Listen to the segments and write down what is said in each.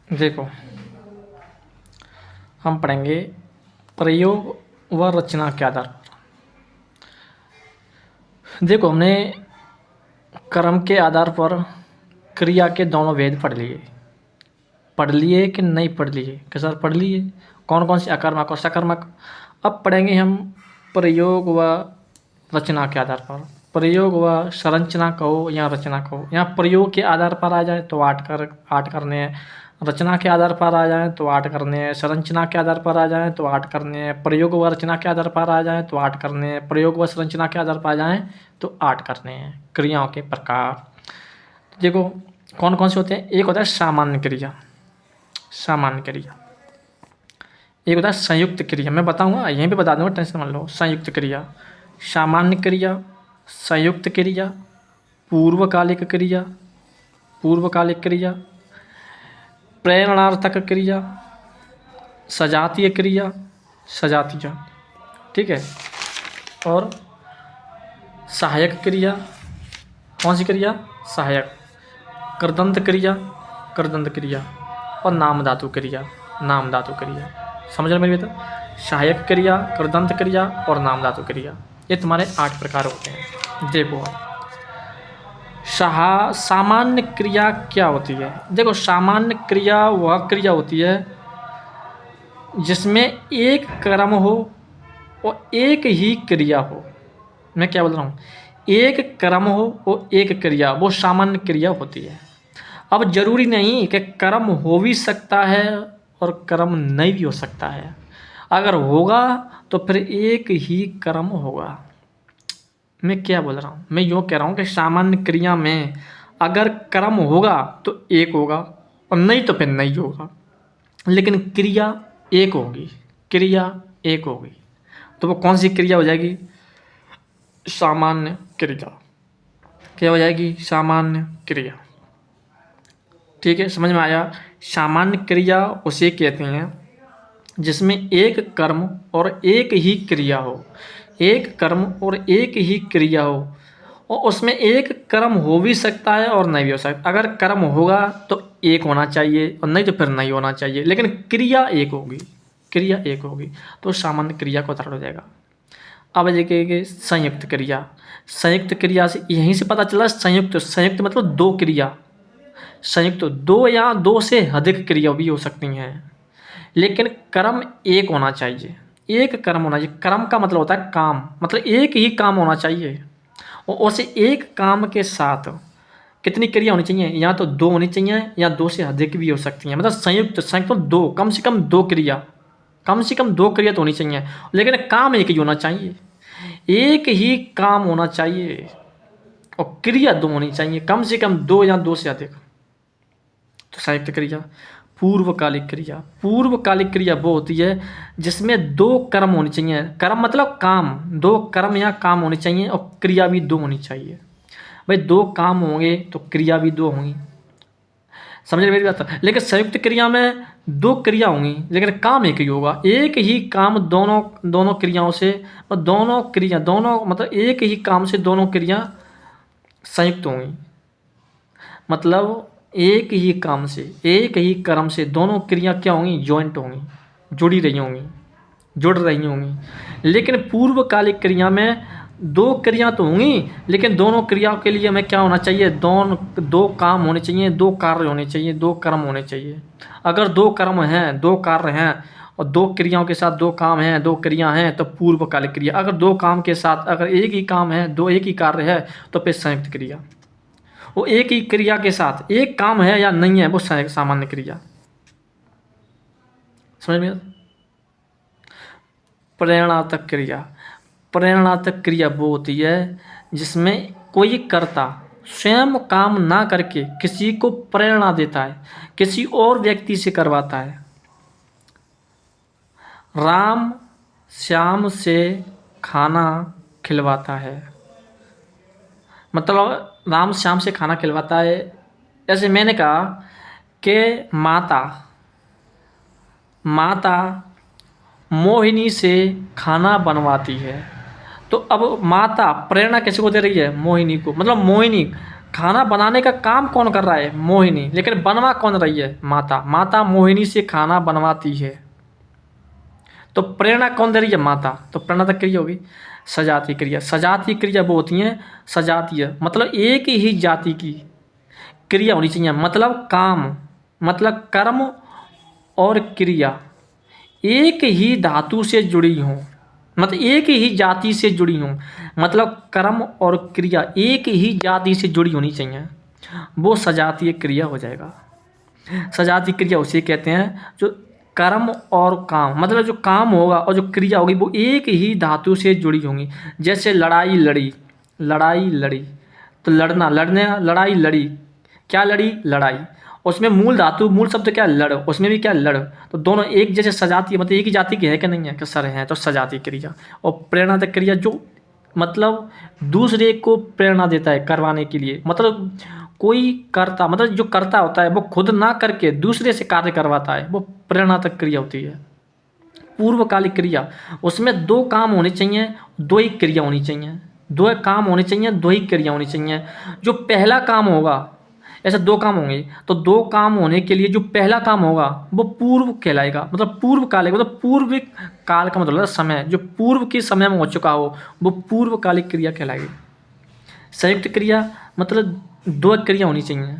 देखो, हम पढ़ेंगे प्रयोग व रचना के आधार पर। देखो, हमने कर्म के आधार पर क्रिया के दोनों भेद पढ़ लिए कि नहीं पढ़ लिए? कि सर पढ़ लिए। कौन कौन से अकर्मक और सकर्मक। अब पढ़ेंगे हम प्रयोग व रचना के आधार पर। प्रयोग व संरचना कहो या रचना कहो। यहाँ प्रयोग के आधार पर आ जाए तो आठ करने हैं, रचना के आधार पर आ जाए तो 8 करने हैं, संरचना के आधार पर आ जाए तो 8 करने हैं, प्रयोग व रचना के आधार पर आ जाए तो 8 करने हैं, प्रयोग व संरचना के आधार पर आ जाए तो 8 करने हैं। क्रियाओं के प्रकार देखो कौन कौन से होते हैं। एक होता है सामान्य क्रिया, एक होता है संयुक्त क्रिया। मैं बताऊंगा, यहीं पे बता दूंगा, टेंशन मत लो। संयुक्त क्रिया, सामान्य क्रिया, संयुक्त क्रिया, पूर्वकालिक क्रिया, प्रेरणार्थक क्रिया, सजातीय क्रिया, ठीक है। और सहायक क्रिया, कौन सी क्रिया? सहायक। कृदंत क्रिया और नाम धातु क्रिया। समझ रहे मेरी बात? सहायक क्रिया, कृदंत क्रिया और नाम धातु क्रिया, ये तुम्हारे 8 प्रकार होते हैं। देखो, सामान्य क्रिया क्या होती है? देखो, सामान्य क्रिया वह क्रिया होती है जिसमें एक कर्म हो और एक ही क्रिया हो। मैं क्या बोल रहा हूँ? एक कर्म हो और एक क्रिया, वो सामान्य क्रिया होती है। अब जरूरी नहीं कि कर्म हो भी सकता है और कर्म नहीं भी हो सकता है। अगर होगा तो फिर एक ही कर्म होगा। मैं क्या बोल रहा हूँ? मैं यूँ कह रहा हूँ कि सामान्य क्रिया में अगर कर्म होगा तो एक होगा और नहीं तो फिर नहीं होगा, लेकिन क्रिया एक होगी। तो वो कौन सी क्रिया हो जाएगी? सामान्य क्रिया। क्या हो जाएगी? सामान्य क्रिया। ठीक है, समझ में आया? सामान्य क्रिया उसे कहते हैं जिसमें एक कर्म और एक ही क्रिया हो। और उसमें एक कर्म हो भी सकता है और नहीं भी हो सकता। अगर कर्म होगा तो एक होना चाहिए और नहीं तो फिर नहीं होना चाहिए, लेकिन क्रिया एक होगी। तो सामान्य क्रिया को उदाहरण हो जाएगा। अब देखिए संयुक्त क्रिया से यहीं से पता चला। संयुक्त मतलब 2 क्रिया। संयुक्त 2 या 2 से अधिक क्रिया भी हो सकती हैं, लेकिन कर्म एक होना चाहिए। कर्म का मतलब होता है काम, मतलब एक ही काम होना चाहिए। और उसे एक काम के साथ कितनी क्रिया होनी चाहिए? या तो 2 होनी चाहिए या 2 से अधिक भी हो सकती हैं। मतलब संयुक्त 2, कम से कम 2 क्रिया तो होनी चाहिए, लेकिन काम एक ही होना चाहिए। एक ही काम होना चाहिए और क्रिया 2 होनी चाहिए, कम से कम 2 या 2 से अधिक। तो संयुक्त क्रिया। पूर्वकालिक क्रिया वो होती है जिसमें 2 कर्म होनी चाहिए। कर्म मतलब काम, 2 कर्म या काम होने चाहिए और क्रिया भी 2 होनी चाहिए। भाई 2 काम होंगे तो क्रिया भी 2 होंगी। समझ रहे मेरी बात? लेकिन संयुक्त क्रिया में 2 क्रिया होंगी लेकिन काम एक ही होगा। एक ही काम दोनों क्रियाओं से, और दोनों मतलब एक ही काम से दोनों क्रिया संयुक्त होंगी। मतलब एक ही काम से, एक ही कर्म से दोनों क्रिया क्या होंगी? जॉइंट होंगी, जुड़ रही होंगी। लेकिन पूर्वकालिक क्रिया में 2 क्रिया तो होंगी, लेकिन दोनों क्रियाओं के लिए हमें क्या होना चाहिए? 2 काम होने चाहिए, 2 कार्य होने चाहिए, 2 कर्म होने चाहिए। अगर 2 कर्म हैं, 2 कार्य हैं और 2 क्रियाओं के साथ 2 काम हैं, 2 क्रिया हैं तो पूर्वकालिक क्रिया। अगर 2 काम के साथ अगर एक ही काम है, एक ही कार्य है तो फिर संयुक्त क्रिया। वो एक ही क्रिया के साथ एक काम है या नहीं है, वो सामान्य क्रिया। समझ में? प्रेरणार्थक क्रिया वो होती है जिसमें कोई कर्ता स्वयं काम ना करके किसी को प्रेरणा देता है, किसी और व्यक्ति से करवाता है। राम श्याम से खाना खिलवाता है, मतलब राम श्याम से खाना खिलवाता है। जैसे मैंने कहा कि माता मोहिनी से खाना बनवाती है, तो अब माता प्रेरणा किसी को दे रही है? मोहिनी को। मतलब मोहिनी खाना बनाने का काम कौन कर रहा है? मोहिनी। लेकिन बनवा कौन रही है? माता। माता मोहिनी से खाना बनवाती है। तो प्रेरणा कौन दे रही है? माता। तो प्रेरणा तक क्रिया होगी। सजाती क्रिया। सजाती क्रिया वो होती हैं सजातीय, मतलब एक ही जाति की क्रिया होनी चाहिए, मतलब काम, मतलब कर्म और क्रिया एक ही धातु से जुड़ी हों, मतलब एक ही जाति से जुड़ी हों, मतलब कर्म और क्रिया एक ही जाति से जुड़ी होनी चाहिए, वो सजातीय क्रिया हो जाएगा। सजातीय क्रिया उसे कहते हैं जो कर्म और काम, मतलब जो काम होगा और जो क्रिया होगी वो एक ही धातु से जुड़ी होंगी। जैसे लड़ाई लड़ी, लड़ाई लड़ी, तो लड़ना, लड़ने, लड़ाई लड़ी, क्या लड़ी? लड़ाई। उसमें मूल धातु, मूल शब्द क्या? लड़। उसमें भी क्या? लड़। तो दोनों एक जैसे सजाती, मतलब एक ही जाति की है कि नहीं है? कि सर हैं, तो सजाती क्रिया। और प्रेरणादायक क्रिया जो मतलब दूसरे को प्रेरणा देता है करवाने के लिए, मतलब कोई करता, मतलब जो करता होता है वो खुद ना करके दूसरे से कार्य करवाता है, वो प्रेरणादायक क्रिया होती है। पूर्वकालिक क्रिया, उसमें दो काम होने चाहिए, दो ही क्रिया होनी चाहिए, दो काम होने चाहिए, दो ही क्रिया होनी चाहिए। जो पहला काम होगा, ऐसे दो काम होंगे तो दो काम होने के लिए जो पहला काम होगा वो पूर्व कहलाएगा, मतलब पूर्व कालिक, मतलब पूर्व काल का मतलब समय, जो पूर्व के समय में हो चुका हो वो पूर्वकालिक क्रिया कहलाएगी। संयुक्त क्रिया मतलब दो क्रिया होनी चाहिए,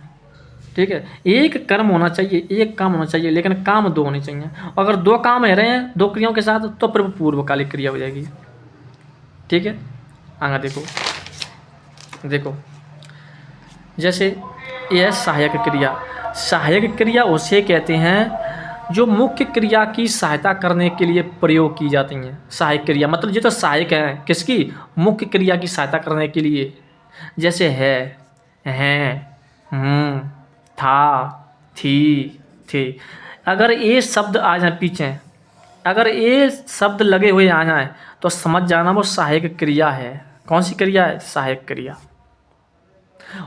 ठीक है, एक कर्म होना चाहिए, एक काम होना चाहिए, लेकिन काम दो होने चाहिए। अगर दो काम रह रहे हैं दो क्रियाओं के साथ तो फिर वो पूर्वकालिक क्रिया हो जाएगी, ठीक है। आगे देखो, देखो जैसे यह सहायक क्रिया। सहायक क्रिया उसे कहते हैं जो मुख्य क्रिया की सहायता करने के लिए प्रयोग की जाती हैं। सहायक क्रिया मतलब ये तो सहायक है किसकी? मुख्य क्रिया की सहायता करने के लिए। जैसे है, हैं, था, थी, थे। अगर ये शब्द आ जाए पीछे, अगर ये शब्द लगे हुए आ जाए तो समझ जाना वो सहायक क्रिया है। कौन सी क्रिया है? सहायक क्रिया।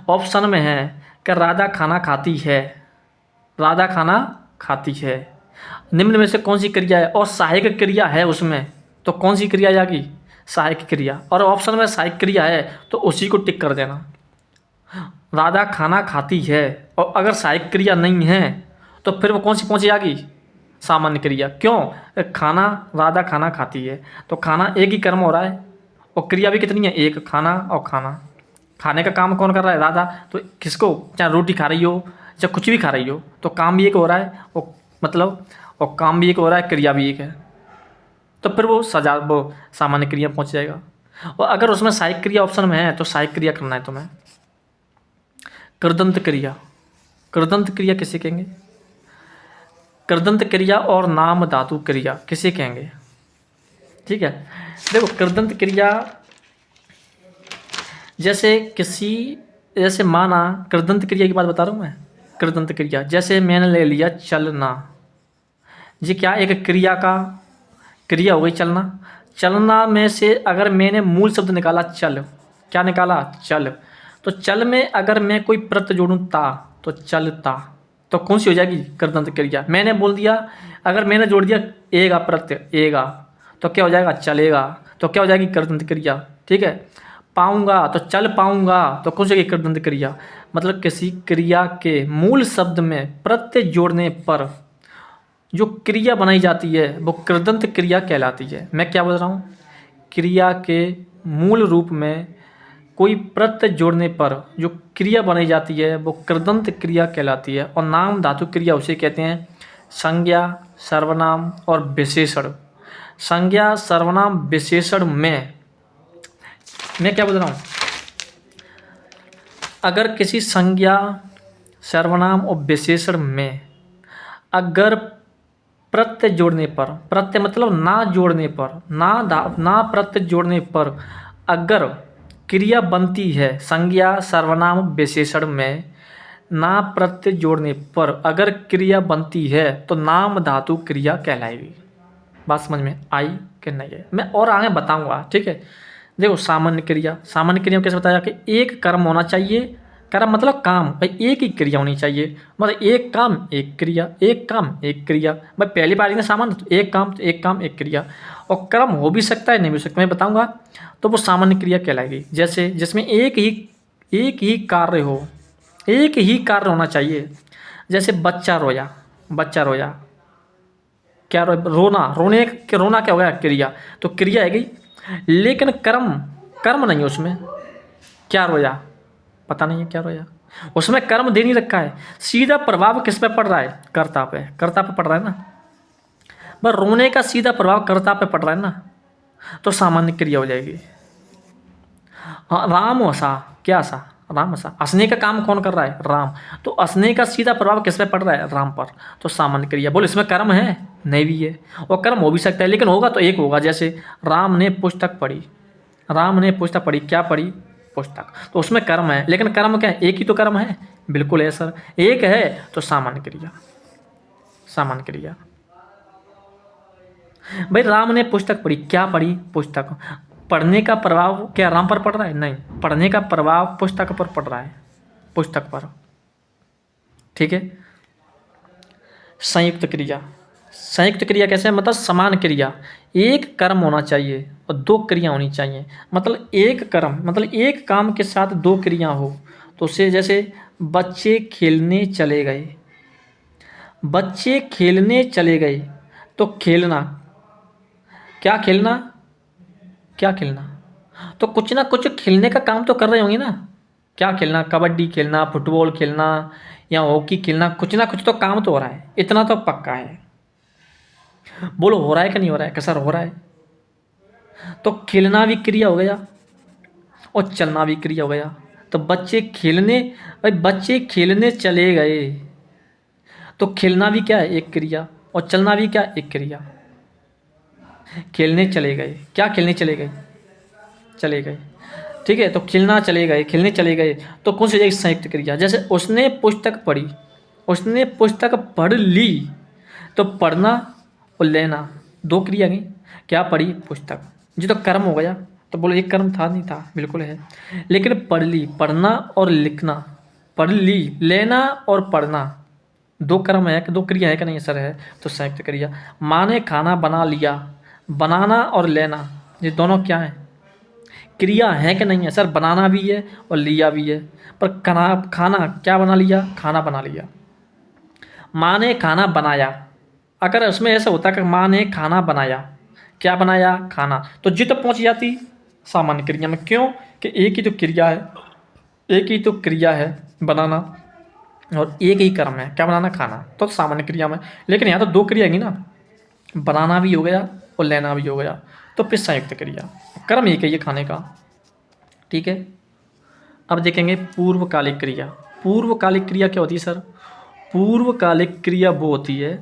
ऑप्शन में है कि राधा खाना खाती है, राधा खाना खाती है। निम्न में से कौन सी क्रिया है? और सहायक क्रिया है उसमें, तो कौन सी क्रिया जाएगी? सहायक क्रिया। और ऑप्शन में सहायक क्रिया है तो उसी को टिक कर देना। राधा खाना खाती है, और अगर सहायक क्रिया नहीं है तो फिर वो कौन सी आएगी? सामान्य क्रिया। क्यों? खाना, राधा खाना खाती है, तो खाना एक ही कर्म हो रहा है और क्रिया भी कितनी है? एक, खाना और खाना। खाने का काम कौन कर रहा है? राधा। तो किसको, चाहे रोटी खा रही हो चाहे कुछ भी खा रही हो, तो काम भी एक हो रहा है और मतलब और काम भी एक हो रहा है, क्रिया भी एक है, तो फिर वो सामान्य क्रिया पहुंच जाएगा। और अगर उसमें सहायक क्रिया ऑप्शन में है तो सहायक क्रिया करना है तुम्हें। कृदंत क्रिया। कृदंत क्रिया किसे कहेंगे? कृदंत क्रिया और नाम धातु क्रिया किसे कहेंगे? ठीक है, देखो कृदंत क्रिया जैसे माना, कृदंत क्रिया की बात बता रहा हूँ मैं। कृदंत क्रिया जैसे मैंने ले लिया चलना, ये क्या? एक क्रिया हो गई चलना। चलना में से अगर मैंने मूल शब्द निकाला चल, क्या निकाला? चल। तो चल में अगर मैं कोई प्रत्यय जोड़ूं ता, तो चलता, तो कौन सी हो जाएगी? कृदंत क्रिया। मैंने बोल दिया, अगर मैंने जोड़ दिया एगा प्रत्यय, एगा, तो क्या हो जाएगा? चलेगा, तो क्या हो जाएगी? कृदंत क्रिया, ठीक है। पाऊंगा, तो चल पाऊंगा, तो कौन सी कृदंत क्रिया? मतलब किसी क्रिया के मूल शब्द में प्रत्यय जोड़ने पर जो क्रिया बनाई जाती है वो कृदंत क्रिया कहलाती है। मैं क्या बोल रहा हूँ? क्रिया के मूल रूप में कोई प्रत्यय जोड़ने पर जो क्रिया बनाई जाती है वो कृदंत क्रिया कहलाती है। और नाम धातु क्रिया उसे कहते हैं संज्ञा, सर्वनाम और विशेषण। संज्ञा, सर्वनाम, विशेषण में मैं क्या बोल रहा हूँ? अगर किसी संज्ञा, सर्वनाम और विशेषण में अगर प्रत्यय जोड़ने पर, प्रत्यय मतलब ना जोड़ने पर, ना प्रत्यय जोड़ने पर अगर क्रिया बनती है, संज्ञा, सर्वनाम, विशेषण में ना प्रत्यय जोड़ने पर अगर क्रिया बनती है तो नाम धातु क्रिया कहलाएगी। बात समझ में आई कि नहीं है? मैं और आगे बताऊंगा, ठीक है। देखो सामान्य क्रिया। सामान्य क्रिया में कैसे बताया कि एक कर्म होना चाहिए, कर्म मतलब काम, भाई एक ही क्रिया होनी चाहिए, मतलब एक काम एक क्रिया, एक काम एक क्रिया। भाई पहली बार ने सामान्य तो एक काम तो एक काम एक क्रिया, और कर्म हो भी सकता है नहीं भी हो सकता, मैं बताऊंगा, तो वो सामान्य क्रिया कहलाएगी। जैसे जिसमें एक ही एक ही कार्य हो, एक ही कार्य होना चाहिए। जैसे बच्चा रोया, बच्चा रोया, क्या रोना, रोना क्या हो गया, क्रिया, तो क्रिया है गई, लेकिन कर्म, कर्म नहीं है उसमें। क्या रोया, पता नहीं है क्या रोया, उसमें कर्म दे नहीं रखा है। सीधा प्रभाव किस पे पड़ रहा है, कर्ता पे, कर्ता पे पड़ रहा है ना। बस रोने का सीधा प्रभाव कर्ता पे पड़ रहा है ना, तो सामान्य क्रिया हो जाएगी। हाँ, राम हंसा, क्या हंसा, राम हंसा, हंसने का काम कौन कर रहा है, राम, तो हंसने का सीधा प्रभाव किस पे पड़ रहा है, राम पर, तो सामान्य क्रिया। बोल इसमें कर्म है, नहीं भी है, और कर्म हो भी सकता है, लेकिन होगा तो एक होगा। जैसे राम ने पुस्तक पढ़ी, राम ने पुस्तक पढ़ी, क्या पढ़ी, पुस्तक, तो उसमें कर्म है, लेकिन कर्म क्या है, एक ही तो कर्म है, बिल्कुल है सर, एक है, तो सामान्य क्रिया, सामान्य क्रिया। भाई राम ने पुस्तक पढ़ी, क्या पढ़ी, पुस्तक, पढ़ने का प्रभाव क्या राम पर पड़ रहा है, नहीं, पढ़ने का प्रभाव पुस्तक पर पड़ रहा है, पुस्तक पर, ठीक है। संयुक्त क्रिया, संयुक्त क्रिया कैसे, मतलब समान क्रिया, एक कर्म होना चाहिए और दो क्रिया होनी चाहिए। मतलब एक कर्म, मतलब एक काम के साथ दो क्रिया हो, तो उससे जैसे बच्चे खेलने चले गए, बच्चे खेलने चले गए, तो खेलना, क्या खेलना, क्या खेलना, तो कुछ ना कुछ खेलने का काम तो कर रहे होंगे ना। क्या खेलना, कबड्डी खेलना, फुटबॉल खेलना या हॉकी खेलना, कुछ ना कुछ तो काम तो हो रहा है, इतना तो पक्का है। बोलो हो रहा है कि नहीं हो रहा है, कसर हो रहा है। तो खेलना भी क्रिया हो गया और चलना भी क्रिया हो गया। तो बच्चे खेलने, भाई बच्चे खेलने चले गए, तो खेलना भी क्या है, एक क्रिया, और चलना भी क्या, एक क्रिया। खेलने चले गए, क्या खेलने चले गए, चले गए, ठीक है, तो खेलना चले गए, खेलने चले गए, तो कौन सी जाएगी, संयुक्त क्रिया। जैसे उसने पुस्तक पढ़ी, उसने पुस्तक पढ़ ली, तो पढ़ना और लेना दो क्रिया गई, क्या पढ़ी, पुस्तक, जो तो कर्म हो गया। तो बोलो एक कर्म था, नहीं था, बिल्कुल है, लेकिन पढ़ ली, पढ़ना और लिखना, पढ़ ली, लेना और पढ़ना दो कर्म है कि दो क्रिया है कि नहीं, सर है, तो संयुक्त क्रिया। माँ ने खाना बना लिया, बनाना और लेना, ये दोनों क्या है, क्रिया है कि नहीं है, सर बनाना भी है और लिया भी है, पर खाना, खाना क्या बना लिया, खाना बना लिया। माँ ने खाना बनाया, अगर उसमें ऐसा होता कि माँ ने खाना बनाया, क्या बनाया, खाना, तो जित पहुंच जाती सामान्य क्रिया में। क्यों कि एक ही तो क्रिया है, एक ही तो क्रिया है बनाना, और एक ही कर्म है, क्या बनाना, खाना, तो सामान्य क्रिया में। लेकिन यहाँ तो दो क्रिया है ना, बनाना भी हो गया और लेना भी हो गया, तो फिर संयुक्त क्रिया, कर्म एक है ये खाने का, ठीक है। अब देखेंगे पूर्वकालिक क्रिया। पूर्वकालिक क्रिया क्या होती है सर, पूर्वकालिक क्रिया वो होती है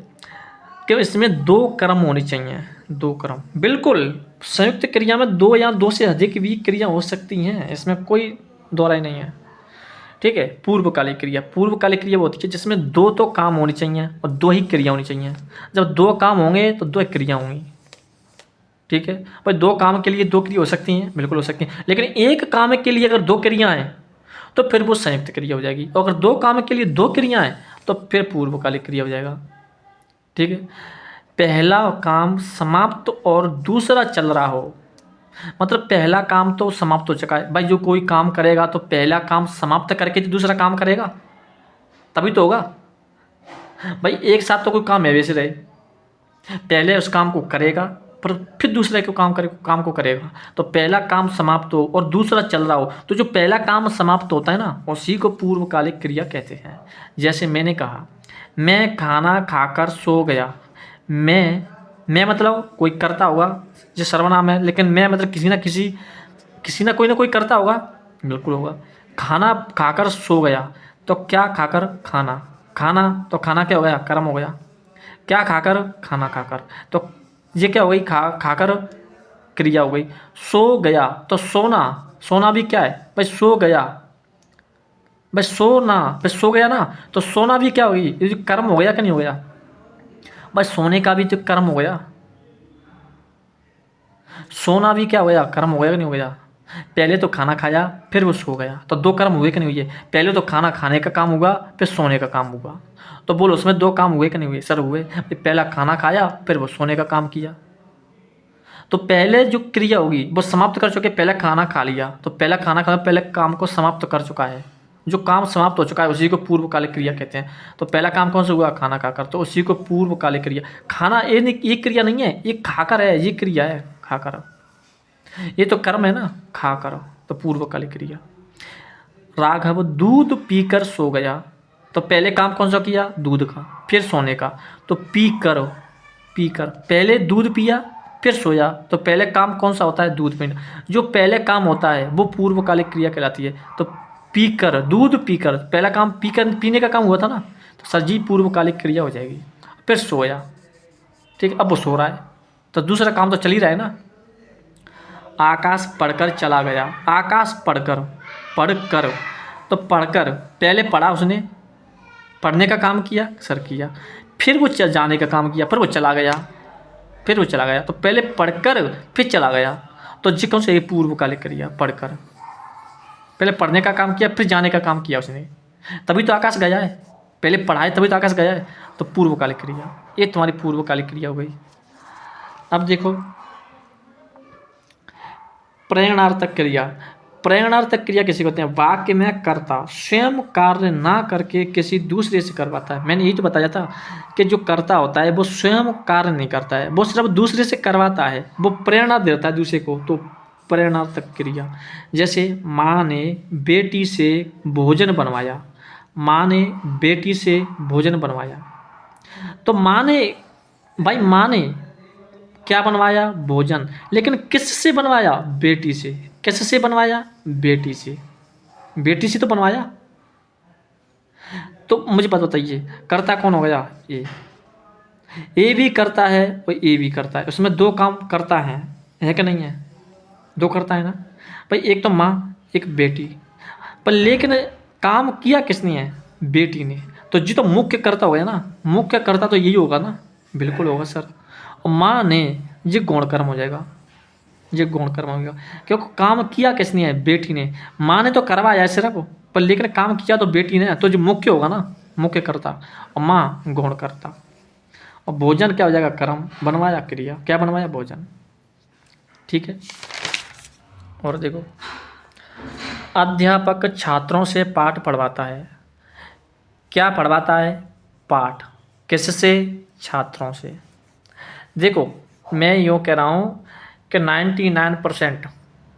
कि इसमें दो कर्म होने चाहिए, दो कर्म, बिल्कुल। संयुक्त क्रिया में दो या दो से अधिक भी क्रिया हो सकती हैं, इसमें कोई दो राय नहीं है, ठीक है। पूर्वकालिक क्रिया, पूर्वकालिक क्रिया वो होती है जिसमें दो तो काम होनी चाहिए और दो ही क्रिया होनी चाहिए। जब दो काम होंगे तो दो क्रिया होंगी, ठीक है। भाई दो काम के लिए दो क्रिया हो सकती हैं, बिल्कुल हो सकती हैं, लेकिन एक काम के लिए अगर दो क्रिया हैं तो फिर वो संयुक्त क्रिया हो जाएगी, और अगर दो काम के लिए दो क्रिया हैं तो फिर पूर्वकालिक क्रिया हो जाएगा, ठीक है। पहला काम समाप्त और दूसरा चल रहा हो, मतलब पहला काम तो समाप्त हो चुका है। भाई जो कोई काम करेगा तो पहला काम समाप्त करके तो दूसरा काम करेगा, तभी तो होगा। भाई एक साथ तो कोई काम है वैसे रहे, पहले उस काम को करेगा पर फिर दूसरे को काम को करेगा, तो पहला काम समाप्त हो और दूसरा चल रहा हो, तो जो पहला काम समाप्त होता है ना, उसी को पूर्वकालिक क्रिया कहते हैं। जैसे मैंने कहा मैं खाना खाकर सो गया, मैं मतलब कोई करता होगा जो सर्वनाम है, लेकिन मैं मतलब किसी ना कोई करता होगा, बिल्कुल होगा। खाना खाकर सो गया, तो क्या खाकर, खाना, खाना तो खाना क्या हो गया, कर्म हो गया, क्या खाकर, खाना खाकर, तो ये क्या हो गई, खाकर क्रिया हो गई। सो गया तो सोना, सोना भी क्या है भाई, सो गया, भाई सोना, भाई सो गया ना, तो सोना भी क्या होगी, ये कर्म हो गया कि नहीं हो गया, भाई सोने का भी तो कर्म हो गया, सोना भी क्या हो गया, कर्म हो गया कि नहीं हो गया। पहले तो खाना खाया फिर वो सो गया, तो दो कर्म हुए कि नहीं हुए, पहले तो खाना खाने का काम होगा फिर सोने का काम होगा, तो बोलो उसमें दो काम हुए कि नहीं हुए, सर हुए। पहला खाना खाया फिर वो सोने का काम किया, तो तो पहले जो क्रिया होगी वो समाप्त कर चुके, पहले खाना खा लिया तो पहला खाना खा, पहले काम को समाप्त कर चुका है, जो काम समाप्त हो चुका है उसी को पूर्वकालिक क्रिया कहते हैं। तो पहला काम कौन सा हुआ, खाना खाकर, तो उसी को पूर्वकालिक क्रिया। खाना ये क्रिया नहीं है, ये खाकर है, ये क्रिया है खाकर, ये तो कर्म है ना खाकर, तो पूर्वकालिक क्रिया। राघव दूध पीकर सो गया, तो पहले काम कौन सा किया, दूध का, फिर सोने का, तो पीकर, पहले दूध पिया फिर सोया, तो पहले काम कौन सा होता है, दूध पीना। जो पहले काम होता है वो पूर्वकालिक क्रिया कहलाती है। तो पीकर, दूध पीकर, पहला काम पीकर, पीने का काम हुआ था ना, तो सजी पूर्वकालिक क्रिया हो जाएगी। फिर सोया, ठीक, अब वो सो रहा है, तो दूसरा काम तो चल ही रहा है ना। आकाश पढ़कर चला गया, आकाश पढ़कर, तो पढ़कर, पहले पढ़ा उसने, पढ़ने का काम किया, सर किया, फिर वो जाने का काम किया, फिर वो चला गया, तो पहले पढ़कर फिर चला गया, तो जी कौन सा, ये पूर्वकालिक क्रिया, पढ़कर, पहले पढ़ने का काम किया फिर जाने का काम किया उसने, तभी तो आकाश गया है, पहले पढ़ाए तभी तो आकाश गया है, तो पूर्वकालिक क्रिया, ये तुम्हारी पूर्वकालिक क्रिया हो गई। अब देखो प्रेरणार्थक क्रिया। प्रेरणार्थक क्रिया किसी को कहते हैं, वाक्य में कर्ता स्वयं कार्य ना करके किसी दूसरे से करवाता है। मैंने यही तो बताया था कि जो कर्ता होता है वो स्वयं कार्य नहीं करता है, वो सिर्फ दूसरे से करवाता है, वो प्रेरणा देता है दूसरे को, तो प्रेरणार्थक क्रिया। जैसे माँ ने बेटी से भोजन बनवाया, माँ ने बेटी से भोजन बनवाया, तो माँ ने क्या बनवाया, भोजन, लेकिन किससे बनवाया, बेटी से। किससे बनवाया, बेटी से तो बनवाया। तो मुझे बात बताइए, कर्ता कौन हो गया, ए भी करता है और ए भी करता है, उसमें दो काम करता है कि नहीं है, दो करता है ना भाई, एक तो माँ एक बेटी, पर लेकिन काम किया किसने है, बेटी ने, तो जी तो मुख्य कर्ता हो गया ना, मुख्य कर्ता तो यही होगा ना, बिल्कुल होगा सर। और माँ ने, ये गौण कर्म हो जाएगा, ये गौण कर्म हो गया, क्योंकि काम किया किसने है, बेटी ने, माँ ने तो करवाया है सिर्फ, पर लेकिन काम किया तो बेटी ने, तो जो मुख्य होगा ना, मुख्य कर्ता, और माँ गौण कर्ता। और भोजन क्या हो जाएगा, कर्म, बनवाया क्रिया, क्या बनवाया, भोजन, ठीक है। और देखो अध्यापक छात्रों से पाठ पढ़वाता है, क्या पढ़वाता है, पाठ, किससे, छात्रों से। देखो मैं यूँ कह रहा हूँ कि 99%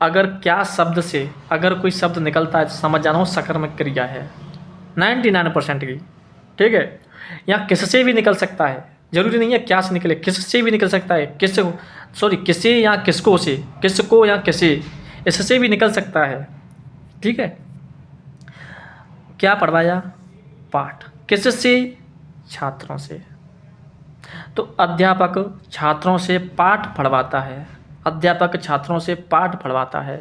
अगर क्या शब्द से अगर कोई शब्द निकलता है तो समझ जाना हो सकर्मक क्रिया है, 99% की, ठीक है। या किससे भी निकल सकता है, जरूरी नहीं है क्या से निकले, किससे भी निकल सकता है, किसे या किसको से, किसको या किसे, इससे भी निकल सकता है, ठीक है। क्या पढ़वाया, पाठ, किससे, छात्रों से। तो अध्यापक छात्रों से पाठ पढ़वाता है, अध्यापक छात्रों से पाठ पढ़वाता है,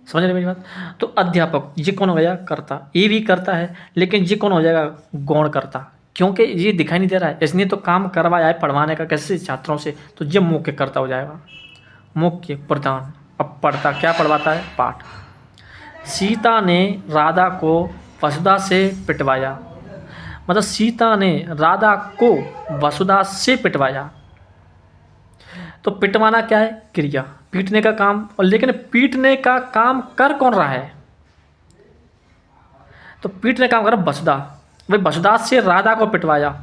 समझ रहे मेरी बात। तो अध्यापक ये कौन हो गया, कर्ता, ये भी करता है, लेकिन ये कौन हो जाएगा, गौण कर्ता, क्योंकि ये दिखाई नहीं दे रहा है, इसने तो काम करवाया है पढ़वाने का, कैसे, छात्रों से, तो ये मुख्य कर्ता हो जाएगा, मुख्य प्रधान। अब पढ़ता, क्या पढ़वाता है, पाठ। सीता ने राधा को वसुधा से पिटवाया, मतलब सीता ने राधा को वसुधा से पिटवाया, तो पिटवाना क्या है, क्रिया, पीटने का काम, और लेकिन पीटने का काम कर कौन रहा है, तो पीटने का काम कर वसुधा, भाई वसुधा से राधा को पिटवाया,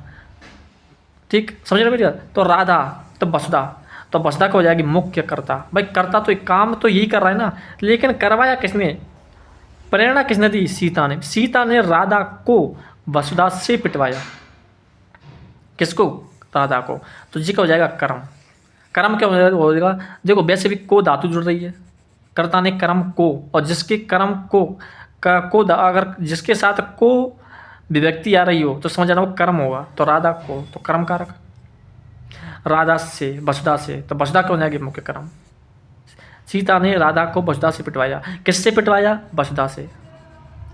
ठीक, समझ रहे मेरी बात। तो राधा, तो वसुधा, तो वसुधा को हो जाएगी मुख्य कर्ता, भाई कर्ता तो एक काम तो यही कर रहा है ना, लेकिन करवाया किसने, प्रेरणा किसने दी, सीता ने, सीता ने राधा को वसुधा से पिटवाया, किसको, राधा को, तो जी का हो जाएगा कर्म। कर्म क्या हो जाएगा, देखो वैसे भी को धातु जुड़ रही है, कर्ता ने कर्म को, और जिसके कर्म को अगर जिसके साथ को विभक्ति आ रही हो तो समझ जाना वो कर्म होगा, तो राधा को, तो कर्म कारक, राधा से, वसुधा से, तो वसुधा क्या हो जाएगी, मुख्य कर्म। सीता ने राधा को वसुधा से पिटवाया, किससे पिटवाया, वसुधा से,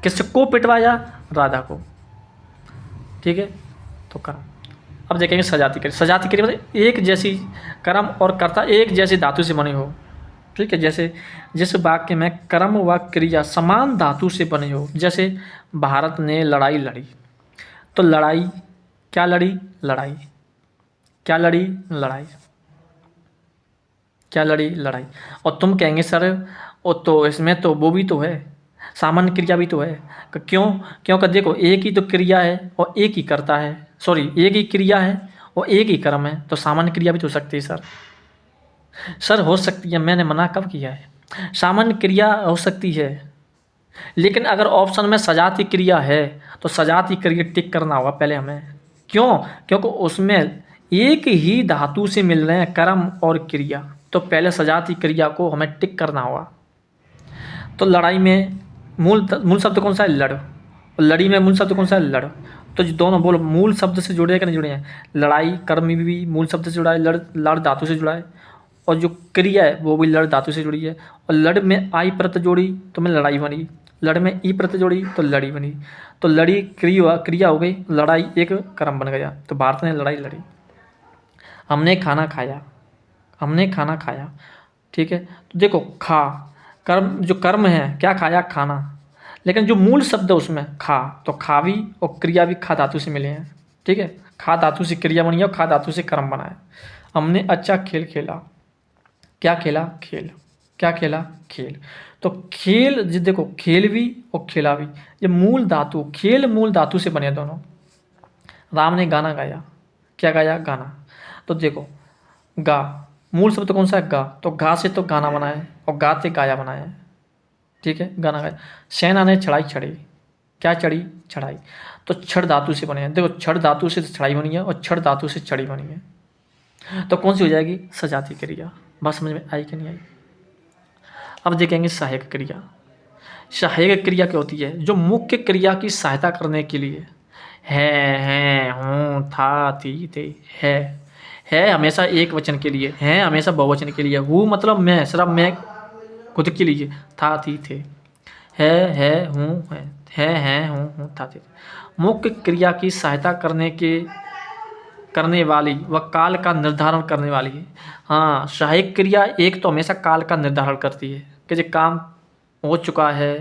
किसको पिटवाया, राधा को, ठीक है, तो कर्म। अब देखेंगे सजाती क्रिया। सजाती क्रिया मतलब एक जैसी कर्म और कर्ता एक जैसी धातु से बने हो, ठीक है। जैसे जिस वाक्य में कर्म व क्रिया समान धातु से बने हो, जैसे भारत ने लड़ाई लड़ी, तो लड़ाई क्या लड़ी, लड़ाई, क्या लड़ी? लड़ाई। क्या लड़ी? लड़ाई। और तुम कहेंगे सर वो तो इसमें तो वो भी तो है, सामान्य क्रिया भी तो है। क्यों? क्योंकि देखो एक ही तो क्रिया है और एक ही करता है, सॉरी एक ही क्रिया है और एक ही कर्म है, तो सामान्य क्रिया भी तो हो सकती है सर। सर हो सकती है, मैंने मना कब किया है? सामान्य क्रिया हो सकती है, लेकिन अगर ऑप्शन में सजाती क्रिया है तो सजाती क्रिया टिक करना होगा पहले हमें। क्यों? क्योंकि उसमें एक ही धातु से मिल रहे हैं कर्म और क्रिया, तो पहले सजाती क्रिया को हमें टिक करना होगा। तो लड़ाई में मूल शब्द कौन सा है? लड़। और लड़ी में मूल शब्द कौन सा है? लड़। तो जो दोनों बोलो मूल शब्द से जुड़े हैं कि नहीं जुड़े हैं? लड़ाई कर्म में भी मूल शब्द से जुड़ा है, लड़ धातु से जुड़ा है, और जो क्रिया है वो भी लड़ धातु से जुड़ी है। और लड़ में आई प्रत्यय जोड़ी तो में लड़ाई बनी, लड़ में ई प्रत्यय जोड़ी तो लड़ी बनी। तो लड़ी क्रिया हो गई, लड़ाई एक कर्म बन गया। तो भारत ने लड़ाई लड़ी। हमने खाना खाया, हमने खाना खाया, ठीक है। तो देखो खा कर्म, जो कर्म है क्या खाया? खाना। लेकिन जो मूल शब्द है उसमें खा, तो खा भी और क्रिया भी खा धातु से मिले हैं, ठीक है। खा धातु से क्रिया बनी है और खा धातु से कर्म बना है। हमने अच्छा खेल खेला। क्या खेला? खेल। क्या खेला? खेल। तो खेल जी देखो खेल भी और खेला भी, ये मूल धातु, खेल मूल धातु से बने दोनों। राम ने गाना गाया। क्या गाया? गाना। तो देखो गा मूल शब्द कौन सा है? गा। तो गा से तो गाना बना है और गा से गाया बना है, ठीक है, गाना गाया। सेना ने चढ़ाई चढ़ी। क्या चढ़ी? चढ़ाई। तो छड़ धातु से बने हैं, देखो छड़ धातु से चढ़ाई बनी है और छड़ धातु से चढ़ी बनी है। तो कौन सी हो जाएगी? सजाती क्रिया। बात समझ में आई कि नहीं आई? अब देखेंगे सहायक क्रिया। सहायक क्रिया क्या होती है? जो मुख्य क्रिया की सहायता करने के लिए है, हूँ, था, थी, थे। है हमेशा एक वचन के लिए, है हमेशा बहुवचन के लिए, हूँ मतलब मैं, सिर्फ मैं खुद के लिए, था, थी, थे। है, हूँ, है, हूँ, था, थे। मुख्य क्रिया की सहायता करने वाली व काल का निर्धारण करने वाली है। हाँ, सहायक क्रिया एक तो हमेशा काल का निर्धारण करती है कि जो काम हो चुका है,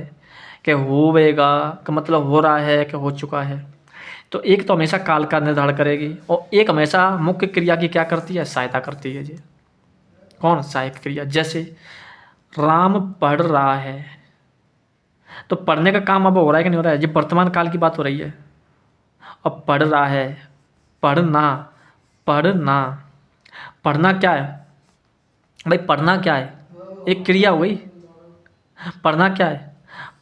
कि होवेगा का मतलब हो रहा है कि हो चुका है। तो एक तो हमेशा काल का निर्धारण करेगी और एक हमेशा मुख्य क्रिया की क्या करती है? सहायता करती है जी। कौन? सहायक क्रिया। जैसे राम पढ़ रहा है, तो पढ़ने का काम अब हो रहा है कि नहीं हो रहा है? जी वर्तमान काल की बात हो रही है। अब पढ़ रहा है, पढ़ना, पढ़ना, पढ़ना क्या है भाई? पढ़ना क्या है? एक क्रिया हो गई। पढ़ना क्या है?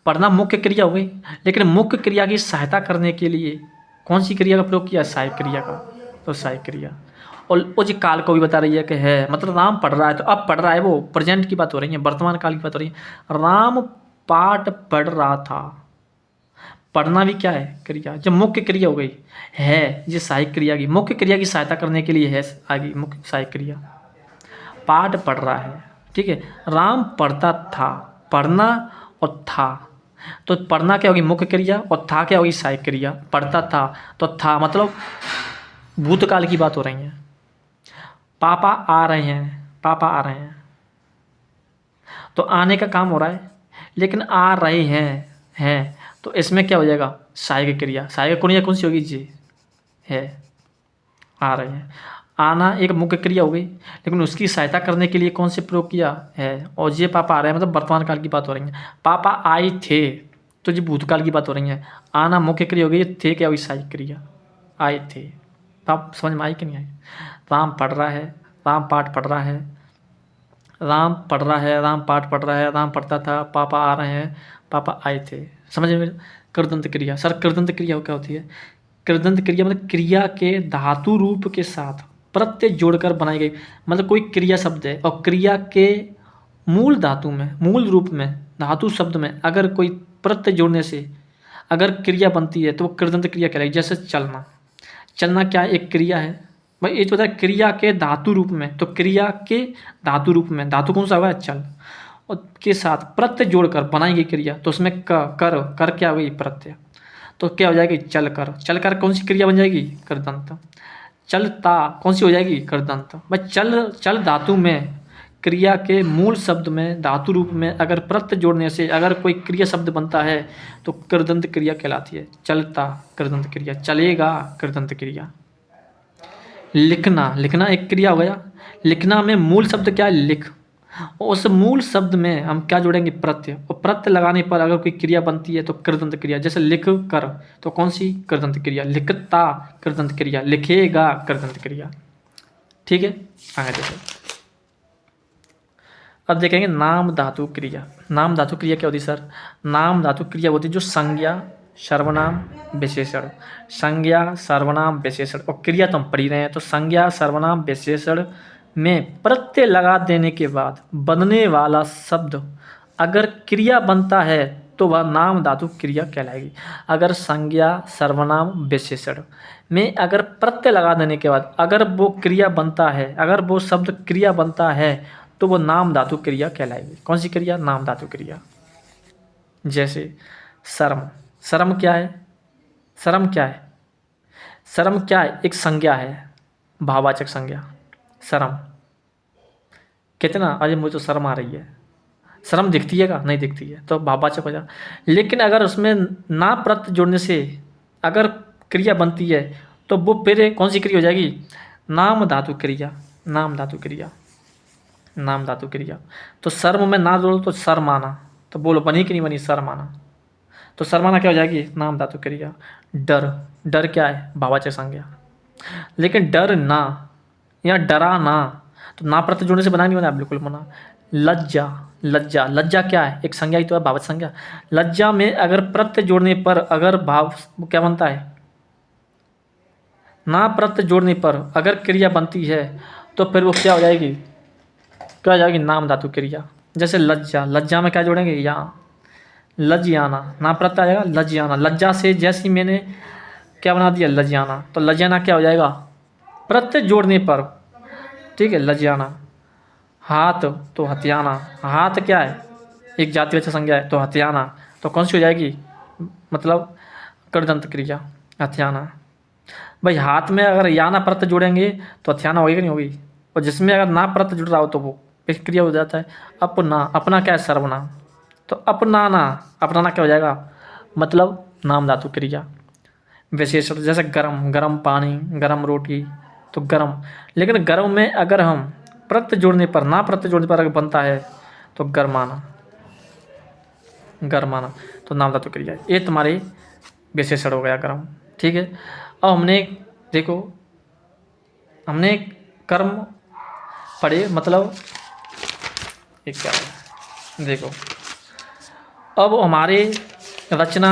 पढ़ना मुख्य क्रिया हो गई, लेकिन मुख्य क्रिया की सहायता करने के लिए कौन सी क्रिया का प्रयोग किया? सहायक क्रिया का। तो सहायक क्रिया। और वो जी काल को भी बता रही है कि है, मतलब राम पढ़ रहा है, तो अब पढ़ रहा है वो प्रेजेंट की बात हो रही है, वर्तमान काल की बात हो रही है। राम पाठ पढ़ रहा था। पढ़ना भी क्या है? क्रिया। जब मुख्य क्रिया हो गई है, ये सहायक क्रिया की, मुख्य क्रिया की सहायता करने के लिए है आगे मुख्य सहायक क्रिया। पाठ पढ़ रहा है, ठीक है। राम पढ़ता था, पढ़ना और था, तो पढ़ना क्या होगी? मुख्य क्रिया, और था क्या होगी? सहायक क्रिया। पढ़ता था तो था मतलब भूतकाल की बात हो रही है। पापा आ रहे हैं, पापा आ रहे हैं, तो आने का काम हो रहा है, लेकिन आ रहे हैं तो इसमें क्या हो जाएगा? सहायक क्रिया। सहायक क्रिया कौन सी होगी जी? है, आ रहे हैं। आना एक मुख्य क्रिया हो गई, लेकिन उसकी सहायता करने के लिए कौन से प्रयोग किया? है। और ये पापा आ रहे हैं मतलब वर्तमान काल की बात हो रही है। पापा आए थे, तो ये भूतकाल की बात हो रही है। आना मुख्य क्रिया हो गई, थे क्या हुई? सहायक क्रिया। आए थे। आप समझ में आई कि नहीं आई? राम पढ़ रहा है, राम पाठ पढ़ रहा है, राम पढ़ रहा है, राम पाठ पढ़ रहा है, राम पढ़ता था, पापा आ रहे हैं, पापा आए थे। समझ में? कृदंत क्रिया। सर कृदंत क्रिया क्या होती है? कृदंत क्रिया मतलब क्रिया के धातु रूप के साथ प्रत्यय जोड़कर बनाई गई, मतलब कोई क्रिया शब्द है और क्रिया के मूल धातु में, मूल रूप में, धातु शब्द में अगर कोई प्रत्यय जोड़ने से अगर क्रिया बनती है तो वो कृदंत क्रिया कहलाएगी। जैसे चलना। चलना क्या है? एक क्रिया है भाई। ये तो होता है क्रिया के धातु रूप में, तो क्रिया के धातु रूप में, धातु कौन सा हुआ है? चल, और के साथ प्रत्यय जोड़कर बनाई गई क्रिया, तो उसमें कर क्या हो गई? प्रत्यय। तो क्या हो जाएगी? चल कर। चल कर कौन सी क्रिया बन जाएगी? कृदंत। चलता कौन सी हो जाएगी? कृदंत। भाई चल धातु में क्रिया के मूल शब्द में धातु रूप में अगर प्रत्यय जोड़ने से अगर कोई क्रिया शब्द बनता है तो कृदंत क्रिया कहलाती है। चलता कृदंत क्रिया, चलेगा कृदंत क्रिया। लिखना, लिखना एक क्रिया हो गया। लिखना में मूल शब्द क्या है? लिख। उस मूल शब्द में हम क्या जोड़ेंगे? प्रत्यय। और प्रत्यय लगाने पर अगर कोई क्रिया बनती है तो कृदंत क्रिया। जैसे लिख कर, तो कौन सी? कृदंत क्रिया। लिखता, कृदंत क्रिया। लिखेगा, कृदंत क्रिया। ठीक है, आगे देखो। अब देखेंगे नाम धातु क्रिया। नाम धातु क्रिया क्या होती है सर? नाम धातु क्रिया होती है जो संज्ञा, सर्वनाम, विशेषण। संज्ञा, सर्वनाम, विशेषण और क्रिया तो हम पढ़ ही रहे हैं। तो संज्ञा, सर्वनाम, विशेषण में प्रत्यय लगा देने के बाद बनने वाला शब्द अगर क्रिया बनता है तो वह नाम धातु क्रिया कहलाएगी। अगर संज्ञा, सर्वनाम, विशेषण में अगर प्रत्यय लगा देने के बाद अगर वो क्रिया बनता है, अगर वो शब्द क्रिया बनता है तो वो नाम धातु क्रिया कहलाएगी। कौन सी क्रिया? नाम धातु क्रिया। जैसे शर्म। शर्म क्या है? शर्म क्या है? शर्म क्या है? एक संज्ञा है, भाववाचक संज्ञा। शर्म, कितना अरे मुझे तो शर्म आ रही है। शर्म दिखती है का? नहीं दिखती है, तो भाववाचक हो जाए। लेकिन अगर उसमें ना प्रत्यय जोड़ने से अगर क्रिया बनती है तो वो फिर कौन सी क्रिया हो जाएगी? नाम धातु क्रिया। नाम धातु क्रिया, नाम धातु क्रिया। तो शर्म में ना जोड़ो तो शर्माना, तो बोलो बनी कि नहीं बनी? शर्माना। तो शर्माना क्या हो जाएगी? नाम धातु क्रिया। डर, डर क्या है? भाववाचक संज्ञा। लेकिन डर ना या डरा ना, तो ना प्रत्यय जोड़ने से बना नहीं बना? बिल्कुल बना। लज्जा, लज्जा, लज्जा क्या है? एक संज्ञा ही तो है, भाववाचक संज्ञा। लज्जा में अगर प्रत्यय जोड़ने पर अगर भाव क्या बनता है? ना प्रत्यय जोड़ने पर अगर क्रिया बनती है तो फिर वो क्या हो जाएगी? क्या हो जाएगी? नाम धातु क्रिया। जैसे लज्जा, लज्जा में क्या जोड़ेंगे? या लज्जाना, ना प्रत्यय आ जाएगा लज्जाना। लज्जा से जैसे ही मैंने क्या बना दिया? लज्जाना। तो लज्जाना क्या हो जाएगा? प्रत्यय जोड़ने पर, ठीक है, लज्जाना। हाथ, तो हथियाना। हाथ क्या है? एक जातिवाचक संज्ञा है, तो हथियाना। तो कौन सी हो जाएगी? मतलब कृदंत क्रिया, हथियाना। भाई हाथ में अगर याना प्रत्यय जोड़ेंगे तो हथियाना होगी कि नहीं होगी? और जिसमें अगर ना प्रत्यय जुड़ रहा हो तो वो क्रिया हो जाता है। अपना, अपना क्या है? सर्वनाम। तो अपनाना, अपनाना क्या हो जाएगा? मतलब नाम धातु क्रिया। विशेषण जैसे गरम, गरम पानी, गरम रोटी, तो गरम। लेकिन गरम में अगर हम प्रत्यय जोड़ने पर, ना प्रत्यय जोड़ने पर अगर बनता है तो गरमाना, गरमाना। तो नाम धातु क्रिया। ये तुम्हारे विशेषण हो गया गरम। ठीक है, अब हमने देखो, हमने कर्म पढ़े, मतलब एक क्या है देखो। अब हमारे रचना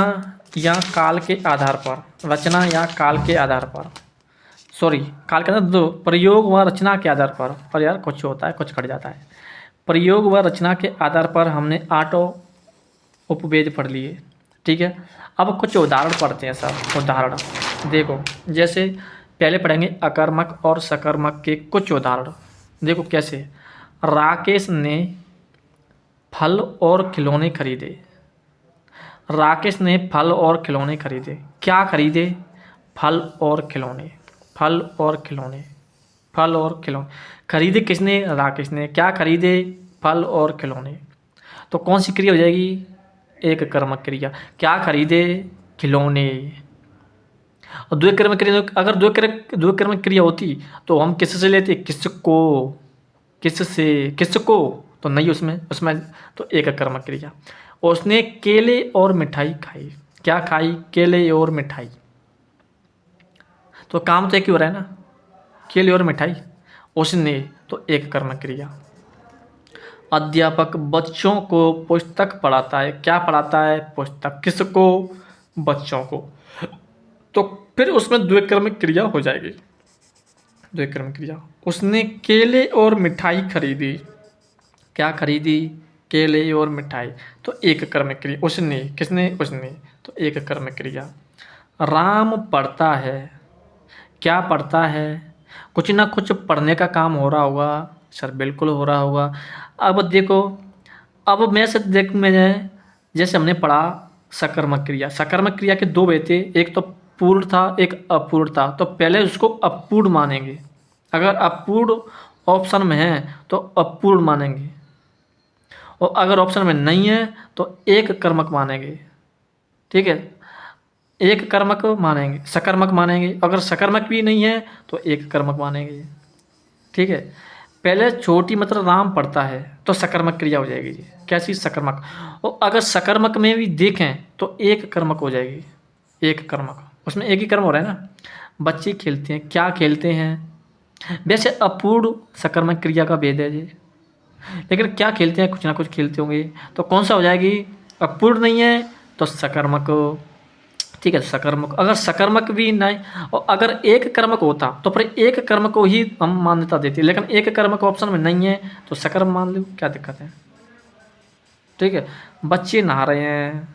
या काल के आधार पर, रचना या काल के आधार पर, सॉरी काल के आधार, दो प्रयोग व रचना के आधार पर यार कुछ होता है कुछ कट जाता है। प्रयोग व रचना के आधार पर हमने आठों उपवेद पढ़ लिए। ठीक है, अब कुछ उदाहरण पढ़ते हैं सर। उदाहरण देखो, जैसे पहले पढ़ेंगे अकर्मक और सकर्मक के कुछ उदाहरण। देखो कैसे। राकेश ने फल और खिलौने खरीदे। राकेश ने फल और खिलौने खरीदे। क्या खरीदे? फल और खिलौने। फल और खिलौने, फल और खिलौने। खरीदे किसने? राकेश ने। क्या खरीदे? फल और खिलौने। तो कौन सी क्रिया हो जाएगी? एक कर्मक क्रिया। क्या खरीदे? खिलौने। और द्वय कर्मक क्रिया, अगर द्वय कर्मक क्रिया होती तो हम किससे लेते? किसको, किससे, किसको, तो नहीं उसमें, उसमें तो एक कर्मक क्रिया। उसने केले और मिठाई खाई। क्या खाई? केले और मिठाई। तो काम तो एक ही हो रहा है ना, केले और मिठाई। उसने, तो एक कर्मक क्रिया। अध्यापक बच्चों को पुस्तक पढ़ाता है। क्या पढ़ाता है? पुस्तक। किसको? बच्चों को। तो फिर उसमें द्विक्रमिक क्रिया हो जाएगी। द्विक्रमिक क्रिया। उसने केले और मिठाई खरीदी। क्या खरीदी? केले और मिठाई। तो एक कर्मक क्रिया। उसने, किसने? उसने। तो एक कर्मक क्रिया। राम पढ़ता है। क्या पढ़ता है? कुछ ना कुछ पढ़ने का काम हो रहा होगा सर, बिल्कुल हो रहा होगा। अब देखो, अब मैं से देख में जैसे हमने पढ़ा सकर्मक क्रिया। सकर्मक क्रिया के दो वे थे, एक तो पूर्ण था, एक अपूर्ण था। तो पहले उसको अपूर्ण मानेंगे। अगर अपूर्ण ऑप्शन में है तो अपूर्ण मानेंगे, और अगर ऑप्शन में नहीं है तो एक कर्मक मानेंगे। ठीक है, एक कर्मक मानेंगे, सकर्मक मानेंगे। अगर सकर्मक भी नहीं है तो एक कर्मक मानेंगे। ठीक है, पहले छोटी मात्रा राम पड़ता है तो सकर्मक क्रिया हो जाएगी जी। कैसी? सकर्मक। और अगर सकर्मक में भी देखें तो एक कर्मक हो जाएगी, एक कर्मक। उसमें एक ही कर्म हो रहा है ना। बच्चे खेलते हैं, क्या खेलते हैं? वैसे अपूर्ण सकर्मक क्रिया का भेद है जी, लेकिन क्या खेलते हैं? कुछ ना कुछ खेलते होंगे। तो कौन सा हो जाएगी? अपूर्ण नहीं है तो सकर्मक। ठीक है, सकर्मक। अगर सकर्मक भी नहीं और अगर एक कर्मक होता तो फिर एक कर्म को ही हम मान्यता देते, लेकिन एक कर्मक ऑप्शन में नहीं है तो सकर्म मान लो, क्या दिक्कत है? ठीक है, बच्चे नहा रहे हैं,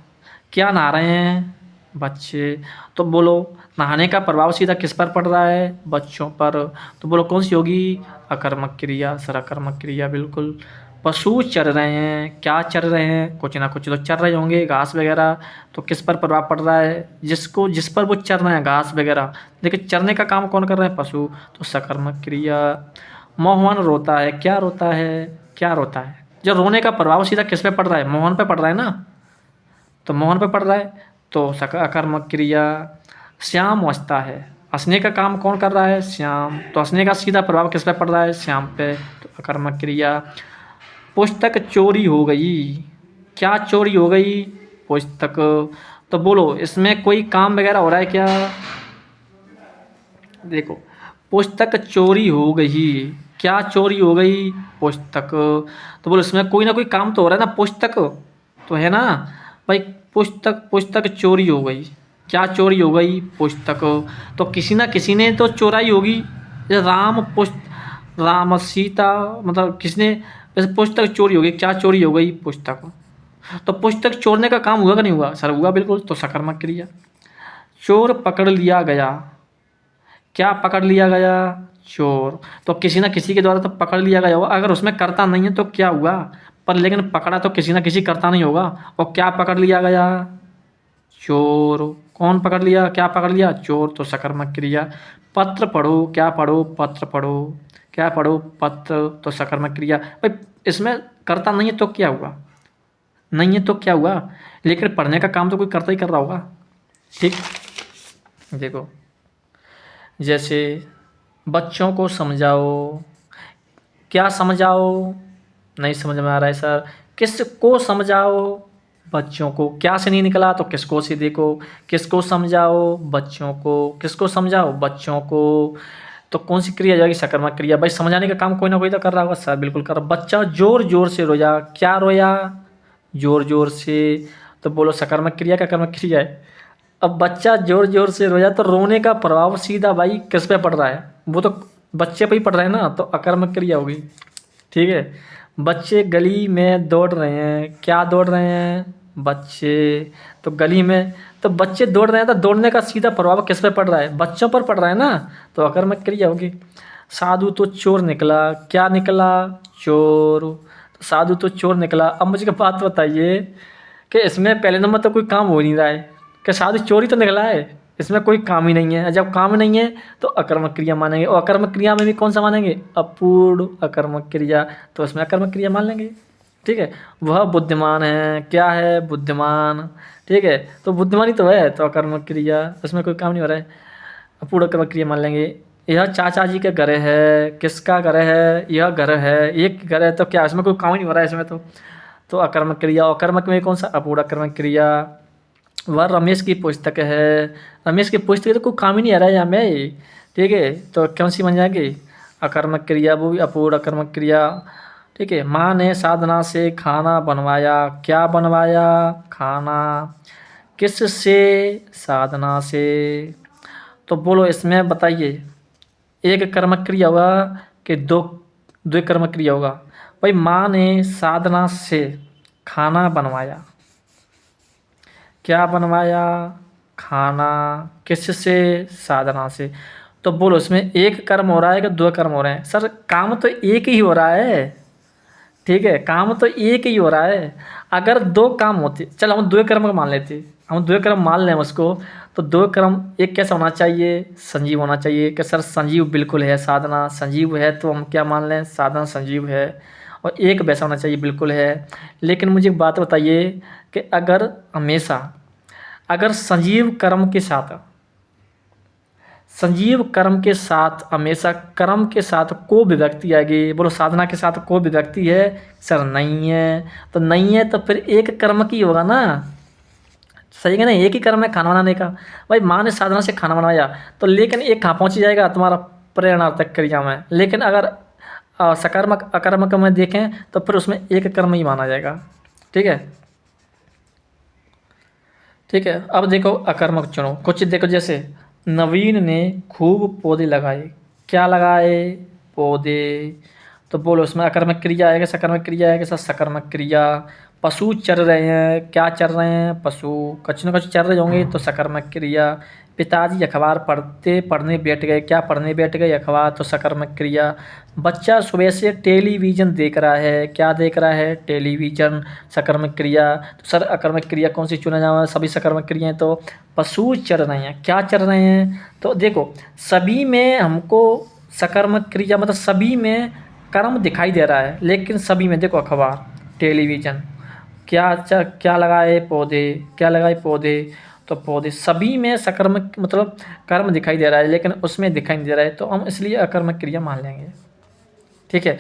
क्या नहा रहे हैं? बच्चे। तो बोलो नहाने का प्रभाव सीधा किस पर पड़ रहा है? बच्चों पर। तो बोलो कौन सी होगी? अकर्मक क्रिया, सराकर्मक क्रिया, बिल्कुल। पशु चर रहे हैं, क्या चर रहे हैं? कुछ ना कुछ तो चर रहे होंगे, घास वगैरह। तो किस पर प्रभाव पड़ रहा है? जिस पर वो चर रहे हैं, घास वगैरह। देखिए चरने का काम कौन कर रहे हैं? पशु। तो सकर्मक क्रिया। मोहन रोता है, क्या रोता है? क्या रोता है? जो रोने का प्रभाव सीधा किस पे पड़ रहा है? मोहन पे पड़ रहा है ना, तो मोहन पे पड़ रहा है तो अकर्मक क्रिया। श्याम हंसता है, हंसने का काम कौन कर रहा है? श्याम। तो हंसने का सीधा प्रभाव किस पे पड़ रहा है? श्याम पे, तो अकर्मक क्रिया। पुस्तक चोरी हो गई, क्या चोरी हो गई? पुस्तक। तो बोलो इसमें कोई काम वगैरह हो रहा है क्या? देखो, पुस्तक चोरी हो गई, क्या चोरी हो गई? पुस्तक। तो बोलो इसमें कोई ना कोई काम तो हो रहा है ना, पुस्तक तो है ना भाई। पुस्तक, पुस्तक चोरी हो गई, क्या चोरी हो गई? पुस्तक। तो किसी ना किसी ने तो चोराई होगी। जैसे राम सीता, मतलब किसने? जैसे पुस्तक चोरी हो गई, क्या चोरी हो गई? पुस्तक। तो पुस्तक चोरने का काम हुआ कि नहीं हुआ? सर हुआ, बिल्कुल। तो सकर्मक क्रिया। चोर पकड़ लिया गया, क्या पकड़ लिया गया? चोर। तो किसी ना किसी के द्वारा तो पकड़ लिया गया होगा। अगर उसमें करता नहीं है तो क्या हुआ? पर लेकिन पकड़ा तो किसी ना किसी करता नहीं होगा। और क्या पकड़ लिया गया? चोर। कौन पकड़ लिया? क्या पकड़ लिया? चोर। तो सकर्मक क्रिया। पत्र पढ़ो, क्या पढ़ो? पत्र पढ़ो, क्या पढ़ो? पत्र। तो सकर्मक क्रिया। भाई इसमें करता नहीं है तो क्या हुआ? नहीं है तो क्या हुआ? लेकिन पढ़ने का काम तो कोई करता ही कर रहा होगा। ठीक, देखो जैसे बच्चों को समझाओ, क्या समझाओ? नहीं समझ में आ रहा है सर। किसको समझाओ? बच्चों को। क्या से नहीं निकला तो किसको से देखो। किसको समझाओ? बच्चों को। किसको समझाओ? बच्चों को। तो कौन सी क्रिया जाएगी? सकर्मक क्रिया। भाई समझाने का काम कोई ना कोई तो कर रहा होगा सर, बिल्कुल कर रहा। बच्चा जोर जोर से रोया, क्या रोया? जोर जोर से। तो बोलो सकर्मक क्रिया का कर्मक क्रिया है? अब बच्चा जोर जोर से रोया तो रोने का प्रभाव सीधा भाई किस पे पड़ रहा है? वो तो बच्चे पे ही पड़ रहा है ना, तो अकर्मक क्रिया होगी। ठीक है, बच्चे गली में दौड़ रहे हैं, क्या दौड़ रहे हैं? बच्चे। तो गली में, तो बच्चे दौड़ रहे हैं तो दौड़ने का सीधा प्रभाव किस पे पड़ रहा है? बच्चों पर पड़ रहा है ना, तो अकर्मक क्रिया होगी। साधु तो चोर निकला, क्या निकला? चोर। तो साधु तो चोर निकला। अब मुझे एक बात बताइए कि इसमें पहले नंबर तो कोई काम हो नहीं रहा है, कि साधु चोरी तो निकला है, इसमें कोई काम ही नहीं है। जब काम नहीं है तो अकर्मक क्रिया मानेंगे, और अकर्मक क्रिया में भी कौन सा मानेंगे? अपूर्ण अकर्मक क्रिया। तो इसमें अकर्मक क्रिया मान लेंगे। ठीक है, वह बुद्धिमान है, क्या है? बुद्धिमान। ठीक है, तो बुद्धिमान ही तो है, तो अकर्मक क्रिया, उसमें कोई काम नहीं हो रहा है, अपूर्ण अकर्मक क्रिया मान लेंगे। यह चाचा जी के घर है, किसका घर है? यह घर है, एक घर है, तो क्या इसमें कोई काम ही नहीं हो रहा है इसमें तो अकर्मक क्रिया। अकर्मक में कौन सा? अपूर्ण अकर्मक क्रिया। वह रमेश की पुस्तक है, रमेश की पुस्तक तो कोई काम ही नहीं आ रहा है यहाँ में। ठीक है, तो कौन सी बन जाएगी? अकर्मक क्रिया, वो भी अपूर्ण अकर्मक क्रिया। ठीक है, माँ ने साधना से खाना बनवाया, क्या बनवाया? खाना। किस से? साधना से। तो बोलो इसमें बताइए, एक कर्मक क्रिया होगा कि दो दो कर्मक क्रिया होगा? भाई माँ ने साधना से खाना बनवाया, क्या बनवाया? खाना। किससे? साधना से। तो बोलो इसमें एक कर्म हो रहा है कि दो कर्म हो रहे हैं? सर काम तो एक ही हो रहा है। ठीक है, काम तो एक ही हो रहा है। अगर दो काम होते, चल हम दो कर्म मान लेते, हम दो कर्म मान लें उसको, तो दो कर्म, एक कैसा होना चाहिए? संजीव होना चाहिए। कि सर संजीव बिल्कुल है, साधना संजीव है, तो हम क्या मान लें? साधना संजीव है। और एक वैसा होना चाहिए, बिल्कुल है। लेकिन मुझे एक बात बताइए कि अगर हमेशा अगर संजीव कर्म के साथ हमेशा कर्म के साथ को विभक्ति आएगी। बोलो साधना के साथ को विभक्ति है? सर नहीं है। तो नहीं है तो फिर एक कर्म की होगा ना, सही है ना, एक ही कर्म है खाना बनाने का। भाई माँ ने साधना से खाना बनाया तो लेकिन एक कहाँ पहुँच जाएगा तुम्हारा प्रेरणार्थक क्रिया में। लेकिन अगर सकर्मक अकर्मक में देखें तो फिर उसमें एक कर्म ही माना जाएगा। ठीक है, ठीक है। अब देखो अकर्मक चुनो कुछ। देखो जैसे नवीन ने खूब पौधे लगाए। क्या लगाए? पौधे। तो बोलो उसमें अकर्मक क्रिया आएगा, सकर्मक क्रिया आएगा? सर सकर्मक क्रिया। पशु चर रहे हैं। क्या चर रहे हैं? पशु। कुछ न कुछ चर रहे होंगे तो सकर्मक क्रिया। पिताजी अखबार पढ़ने बैठ गए। क्या पढ़ने बैठ गए? अखबार। तो सकर्मक क्रिया। बच्चा सुबह से टेलीविज़न देख रहा है। क्या देख रहा है? टेलीविज़न। सकर्मक क्रिया। तो सर अकर्मक क्रिया कौन सी चुना जाए? सभी सकर्मक क्रियाएं। तो पशु चर रहे हैं। क्या चर रहे हैं? तो देखो सभी में हमको सकर्मक क्रिया मतलब सभी में कर्म दिखाई दे रहा है, लेकिन सभी में देखो अखबार, टेलीविज़न, क्या लगाए? पौधे। क्या लगाए? पौधे। तो पौधे सभी में सकर्मक मतलब कर्म दिखाई दे रहा है, लेकिन उसमें दिखाई नहीं दे रहा है, तो हम इसलिए अकर्मक क्रिया मान लेंगे। ठीक है।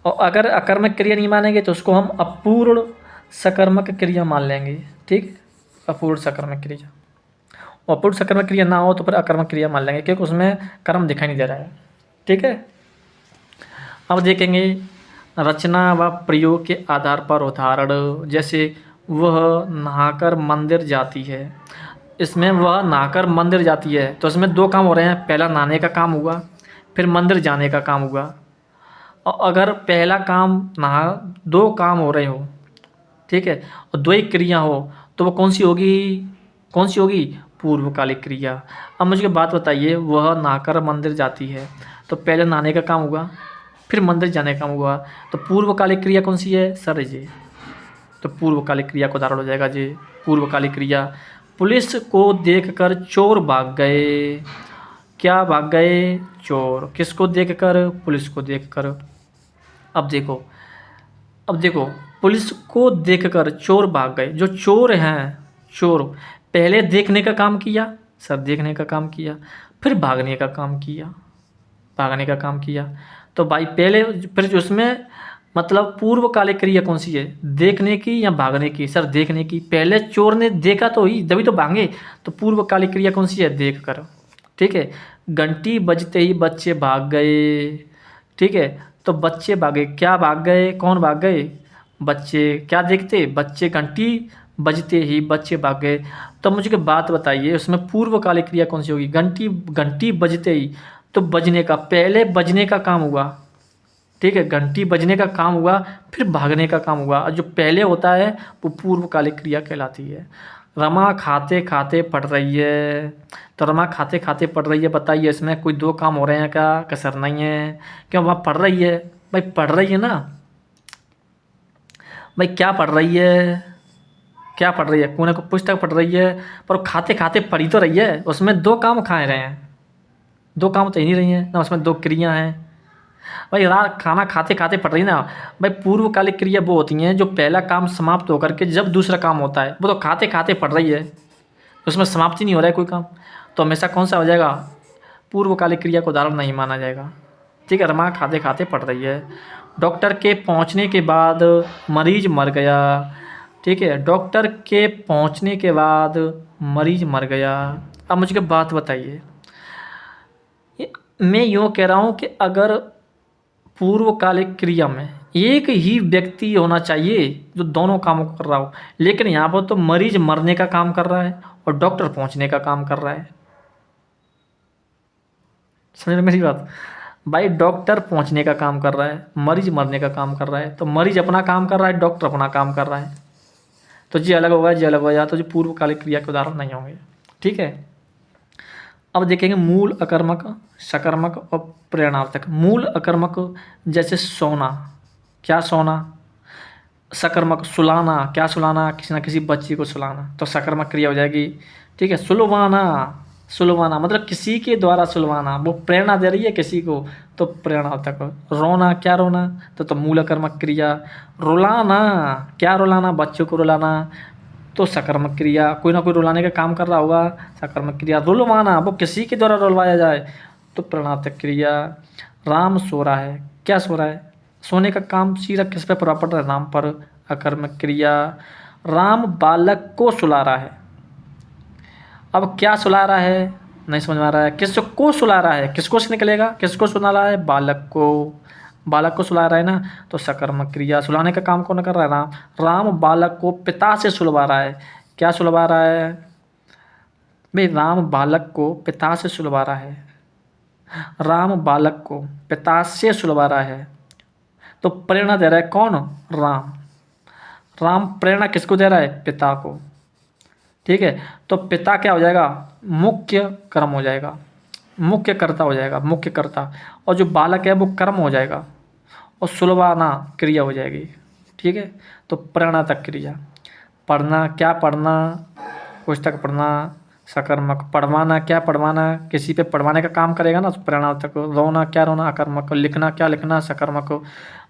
और अगर अकर्मक क्रिया नहीं मानेंगे तो उसको हम अपूर्ण सकर्मक क्रिया मान लेंगे। ठीक, अपूर्ण सकर्मक क्रिया। और अपूर्ण सकर्मक क्रिया ना हो तो फिर अकर्मक क्रिया मान लेंगे, क्योंकि उसमें कर्म दिखाई नहीं दे रहा है। ठीक है। अब देखेंगे रचना व प्रयोग के आधार पर उदाहरण। जैसे वह नहाकर मंदिर जाती है। इसमें वह नहाकर मंदिर जाती है तो इसमें दो काम हो रहे हैं। पहला नहाने का काम हुआ, फिर मंदिर जाने का काम हुआ। और अगर पहला काम नहा, दो काम हो रहे हो, ठीक है, और दो ही क्रिया हो तो वो कौन सी होगी? कौन सी होगी? पूर्वकालिक क्रिया। अब मुझे बात बताइए, वह नहाकर मंदिर जाती है तो पहले नहाने का काम हुआ, फिर मंदिर जाने का काम हुआ, तो पूर्वकालिक क्रिया कौन सी है? सर जी, तो पूर्वकालिक क्रिया को उदाहरण हो जाएगा जी। पूर्वकालिक क्रिया। पुलिस को देखकर चोर भाग गए। क्या भाग गए? चोर। किसको देखकर? पुलिस को देखकर। अब देखो, पुलिस को देखकर चोर भाग गए। जो चोर हैं, चोर पहले देखने का काम किया, सर देखने का काम किया, फिर भागने का काम किया, भागने का काम किया। तो भाई पहले फिर उसमें मतलब पूर्वकालिक क्रिया कौन सी है? देखने की या भागने की? सर देखने की। पहले चोर ने देखा तो ही तभी तो भागे, तो पूर्वकालिक क्रिया कौन सी है? देख कर। ठीक है। घंटी बजते ही बच्चे भाग गए। ठीक है, तो बच्चे भागे। क्या भाग गए? कौन भाग गए? बच्चे। क्या देखते? बच्चे। घंटी बजते ही बच्चे भाग गए। तो मुझे बात बताइए उसमें पूर्वकालिक क्रिया कौन सी होगी? घंटी बजते ही, तो बजने का, पहले बजने का काम हुआ। ठीक है, घंटी बजने का काम हुआ, फिर भागने का काम हुआ। और जो पहले होता है वो पूर्वकालिक क्रिया कहलाती है। रमा खाते खाते पढ़ रही है। तो रमा खाते खाते पढ़ रही है, बताइए इसमें कोई दो काम हो रहे हैं क्या? कसर नहीं है। क्यों? वहाँ पढ़ रही है। भाई पढ़ रही है ना, भाई क्या पढ़ रही है? क्या पढ़ रही है? कोई ना कोई पुस्तक पढ़ रही है, पर खाते खाते पढ़ी तो रही है। उसमें दो काम खाए रहे हैं, दो काम तो ही नहीं रही हैं ना, उसमें दो क्रिया हैं। भाई रात खाना खाते खाते पढ़ रही ना। भाई पूर्वकालिक क्रिया वो होती हैं जो पहला काम समाप्त होकर के जब दूसरा काम होता है, वो तो खाते खाते पढ़ रही है, उसमें समाप्ति नहीं हो रहा है कोई काम, तो हमेशा कौन सा हो जाएगा? पूर्वकालिक क्रिया को उदाहरण नहीं माना जाएगा। ठीक है, रमा खाते खाते पढ़ रही है। डॉक्टर के पहुंचने के बाद मरीज मर गया। ठीक है, डॉक्टर के पहुंचने के बाद मरीज मर गया। अब मुझे बात बताइए, मैं यूँ कह रहा हूँ कि अगर पूर्वकालिक क्रिया में एक ही व्यक्ति होना चाहिए जो दोनों कामों को कर रहा हो, लेकिन यहाँ पर तो मरीज मरने का काम कर रहा है और डॉक्टर पहुंचने का काम कर रहा है। समझ रहे मेरी बात? भाई डॉक्टर पहुंचने का काम कर रहा है, मरीज मरने का काम कर रहा है, तो मरीज अपना काम कर रहा है, डॉक्टर अपना काम कर रहा है, तो जी अलग होगा, जी अलग हो जाए, तो जी पूर्वकालिक क्रिया के उदाहरण नहीं होंगे। ठीक है। अब देखेंगे मूल अकर्मक, सकर्मक और प्रेरणार्थक। मूल अकर्मक जैसे सोना। क्या सोना? सकर्मक सुलाना। क्या सुलाना? किसी ना किसी बच्ची को सुलाना, तो सकर्मक क्रिया हो जाएगी। ठीक है। सुलवाना, सुलवाना मतलब किसी के द्वारा सुलवाना, वो प्रेरणा दे रही है किसी को, तो प्रेरणार्थक। रोना, क्या रोना? तो मूल अकर्मक क्रिया। रुलाना, क्या रुलाना? बच्चों को रुलाना, तो सकर्मक क्रिया, कोई ना कोई रुलाने का काम कर रहा होगा, सकर्मक क्रिया। रुलवाना, वो किसी के द्वारा रुलवाया जाए तो प्रणवातक क्रिया। राम सो रहा है, क्या सो रहा है? सोने का काम सीधा किस पे पूरा पड़ रहा है? राम पर, अकर्मक क्रिया। राम बालक को सुला रहा है, अब क्या सुला रहा है नहीं समझ में आ रहा है। किसको सुला रहा है, किसको से निकलेगा, किसको सुला रहा है? बालक को, बालक को सुला रहा है ना, तो सकर्मक क्रिया। सुलाने का काम कौन कर रहा है? राम। राम बालक को पिता से सुलवा रहा है, क्या सुलवा रहा है भाई? राम बालक को पिता से सुलवा रहा है, राम बालक को पिता से सुलवा रहा है, तो प्रेरणा दे रहा है कौन? राम। राम प्रेरणा किसको दे रहा है? पिता को, ठीक है। तो पिता क्या हो जाएगा? मुख्य कर्म हो जाएगा, मुख्य कर्ता हो जाएगा, मुख्य कर्ता। और जो बालक है वो कर्म हो जाएगा, और सुलवाना क्रिया हो जाएगी, ठीक है। तो प्रेरणातक क्रिया। पढ़ना, क्या पढ़ना? पुस्तक पढ़ना, सकर्मक। पढ़वाना, क्या पढ़वाना? किसी पे पढ़वाने का काम करेगा ना, तो प्रेरणातक। रोना, क्या रोना? अकर्मक। लिखना, क्या लिखना? सकर्मक।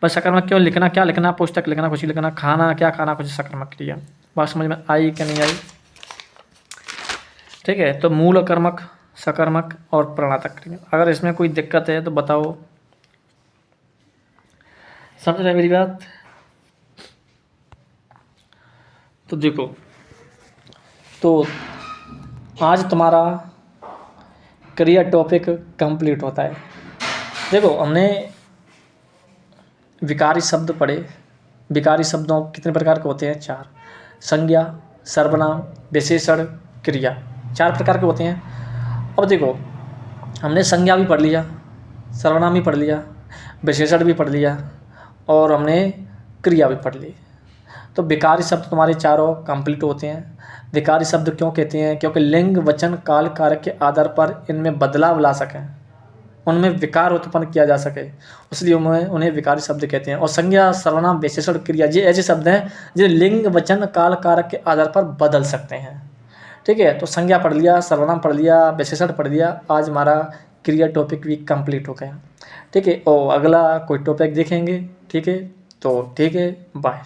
बस सकर्मक क्यों? लिखना, क्या लिखना? पुस्तक लिखना, कुछ लिखना। खाना, क्या खाना? कुछ। सकर्मक क्रिया। बात समझ में आई कि नहीं आई? ठीक है। तो मूल अकर्मक, सकर्मक और प्रेरणातक क्रिया। अगर इसमें कोई दिक्कत है तो बताओ। समझ रहे मेरी बात? तो देखो, तो आज तुम्हारा क्रिया टॉपिक कंप्लीट होता है। देखो, हमने विकारी शब्द पढ़े। विकारी शब्दों कितने प्रकार के होते हैं? 4। संज्ञा, सर्वनाम, विशेषण, क्रिया, 4 प्रकार के होते हैं। अब देखो, हमने संज्ञा भी पढ़ लिया, सर्वनाम भी पढ़ लिया, विशेषण भी पढ़ लिया, और हमने क्रिया भी पढ़ ली। तो विकारी शब्द तुम्हारे चारों कंप्लीट होते हैं। विकारी शब्द क्यों कहते हैं? क्योंकि लिंग, वचन, काल, कारक के आधार पर इनमें बदलाव ला सकें, उनमें विकार उत्पन्न किया जा सके, इसलिए उन्हें विकारी शब्द कहते हैं। और संज्ञा, सर्वनाम, विशेषण, क्रिया, ये ऐसे शब्द हैं जो लिंग, वचन, काल, कारक के आधार पर बदल सकते हैं, ठीक है। तो संज्ञा पढ़ लिया, सर्वनाम पढ़ लिया, विशेषण पढ़ लिया। आज हमारा क्रिया टॉपिक भी कंप्लीट हो गया, ठीक है। और अगला कोई टॉपिक देखेंगे, ठीक है। तो ठीक है, बाय।